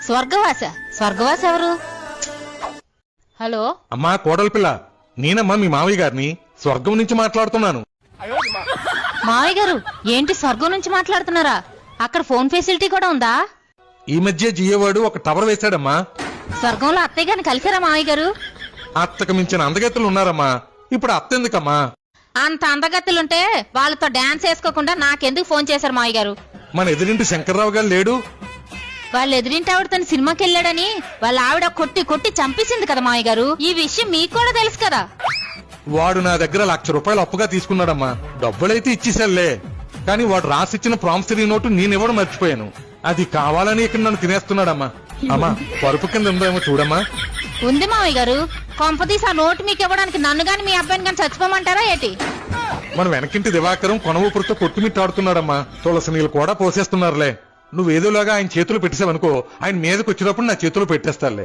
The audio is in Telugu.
స్వర్గవాస ఎవరు? హలో అమ్మా కోడలి పిల్ల, నేనమ్మా మీ మావయ్య గారిని స్వర్గం నుంచి మాట్లాడుతున్నాను. మావయ్య గారు ఏంటి స్వర్గం నుంచి మాట్లాడుతున్నారా? అక్కడ ఫోన్ ఫెసిలిటీ కూడా ఉందా? ఈ మధ్య జియోవాడు ఒక టవర్ వేశాడమ్మా. స్వర్గంలో అత్తయ్య గారిని కలిసారా మావయ్య గారు? అత్తకు మించిన అందగత్తెలు ఉన్నారమ్మా. ఇప్పుడు అత్త ఎందుకమ్మా? అంత అందగత్తులుంటే వాళ్ళతో డాన్స్ వేసుకోకుండా నాకెందుకు ఫోన్ చేశారు మావయ్య గారు? మన ఎదురింటి శంకర్రావు గారు లేడు? వాళ్ళ ఎదురింటి ఆవిడ తన సినిమాకి వెళ్ళాడని వాళ్ళ ఆవిడ కొట్టి కొట్టి చంపేసింది కదా మావయ్య గారు. ఈ విషయం మీకు కూడా తెలుసు కదా. వాడు నా దగ్గర ₹1,00,000 అప్పుగా తీసుకున్నాడమ్మా. డబ్బులైతే ఇచ్చేసాలే, కానీ వాడు రాసిచ్చిన ప్రామిసరీ నోటు నేనివ్వడం మర్చిపోయాను. అది కావాలని ఇక్కడ నన్ను తినేస్తున్నాడమ్మా. అమ్మా పరుపు కింద ఉందేమో చూడమ్మా. ఉంది మావయ్య గారు. కొంపదీసి ఆ నోటు మీకు ఇవ్వడానికి నన్ను గాని మీ అబ్బాయిని గాని చచ్చిపోమంటారా ఏంటి? మన వెనకింటి దివాకరం కొనవూపురితో కొట్టుమిట్టాడుతున్నాడమ్మా. తులసి నీళ్ళు కూడా పోసేస్తున్నారులే. నువ్వేదోలాగా ఆయన చేతులు పెట్టేసావనుకో, ఆయన మీదకి వచ్చినప్పుడు నా చేతులు పెట్టేస్తారులే.